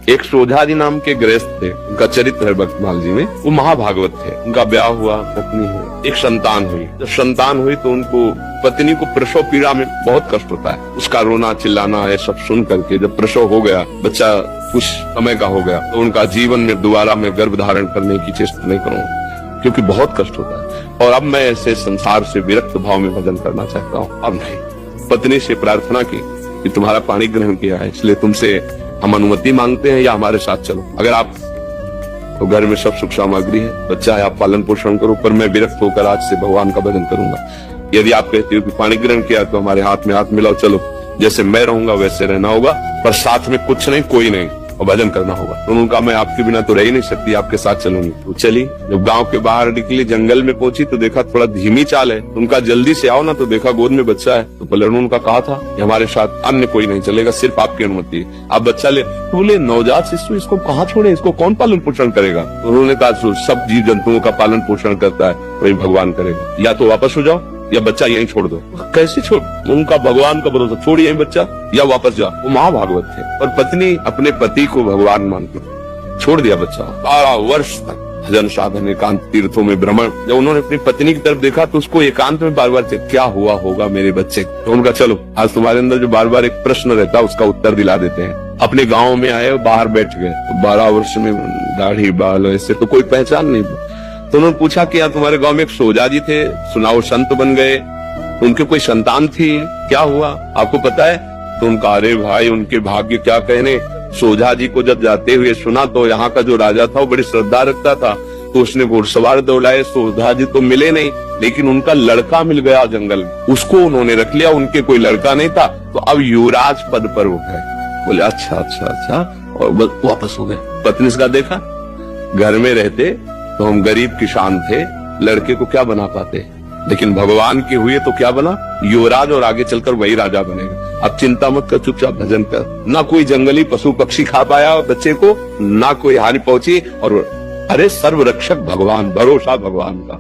एक सोझाजी नाम के गृहस्थ थे, उनका चरित्र है भक्तमाल जी में। वो महाभागवत थे। उनका ब्याह हुआ, पत्नी हुई, एक संतान हुई। जब संतान हुई तो उनको पत्नी को प्रसव पीड़ा में बहुत कष्ट होता है। उसका रोना चिल्लाना ये सब सुन करके जब प्रसव हो गया, बच्चा कुछ समय का हो गया, तो उनका जीवन में दोबारा मैं गर्भ धारण करने की चेष्टा नहीं करूंगा, क्योंकि बहुत कष्ट होता है और अब मैं ऐसे संसार से विरक्त भाव में भजन करना चाहता हूँ। अब नहीं। पत्नी से प्रार्थना की कि तुम्हारा पाणी ग्रहण किया है, इसलिए तुमसे हम अनुमति मांगते हैं या हमारे साथ चलो। अगर आप तो घर में सब सुख सामग्री है, बच्चा है, आप पालन पोषण करो, पर मैं विरक्त होकर आज से भगवान का भजन करूंगा। यदि आप कहते हो कि पाणी ग्रहण किया तो हमारे हाथ में हाथ मिलाओ, चलो, जैसे मैं रहूंगा वैसे रहना होगा, पर साथ में कुछ नहीं, कोई नहीं, और भजन करना होगा। तो उन्होंने कहा मैं आपके बिना तो रह ही नहीं सकती, आपके साथ चलूंगी। तो चली। जब गांव के बाहर निकली, जंगल में पहुंची तो देखा थोड़ा धीमी चाल है। उनका जल्दी से आओ ना, तो देखा गोद में बच्चा है। तो पहले उन्होंने कहा था कि हमारे साथ अन्य कोई नहीं चलेगा, सिर्फ आपकी अनुमति है, आप बच्चा ले। तो बोले नवजात शिशु, इसको कहाँ छोड़े, इसको कौन पालन पोषण करेगा? तो उन्होंने कहा सब जीव जंतुओं का पालन पोषण करता है, वही भगवान करेगा, या तो वापस हो जाओ या बच्चा यहीं छोड़ दो। कैसे छोड़? उनका भगवान का भरोसा, छोड़िए यहीं बच्चा या वापस जाओ। वो महाभागवत थे और पत्नी अपने पति को भगवान मानती, छोड़ दिया बच्चा। 12 वर्ष तक भजन साधन, एकांत तीर्थों में भ्रमण। जब उन्होंने अपनी पत्नी की तरफ देखा तो उसको एकांत में बार बार क्या हुआ होगा मेरे बच्चे। तो उनका चलो आज तुम्हारे अंदर जो बार बार एक प्रश्न रहता है उसका उत्तर दिला देते हैं। अपने गाँव में आए, बाहर बैठ गए। 12 वर्ष में दाढ़ी बाल ऐसे तो कोई पहचान नहीं। तो उन्होंने पूछा कि यार तुम्हारे गांव में एक सोजाजी थे, सुनाओ संत बन गए, उनके कोई संतान थी, क्या हुआ आपको पता है? तो उनका अरे भाई उनके भाग्य क्या कहने। सोजाजी को जब जाते हुए सुना तो यहाँ का जो राजा था वो बड़ी श्रद्धा रखता था, तो उसने घुड़सवार दौड़ाए। सोजाजी तो मिले नहीं, लेकिन उनका लड़का मिल गया जंगल में, उसको उन्होंने रख लिया। उनके कोई लड़का नहीं था, तो अब युवराज पद पर हो गए। बोले अच्छा अच्छा अच्छा, और वापस हो गए। पत्नी का देखा, घर में रहते तो हम गरीब किसान थे, लड़के को क्या बना पाते, लेकिन भगवान के हुए तो क्या बना, युवराज, और आगे चलकर वही राजा बनेगा। अब चिंता मत कर, चुपचाप भजन कर। ना कोई जंगली पशु पक्षी खा पाया बच्चे को, ना कोई हानि पहुंची, और अरे सर्व रक्षक भगवान, भरोसा भगवान का।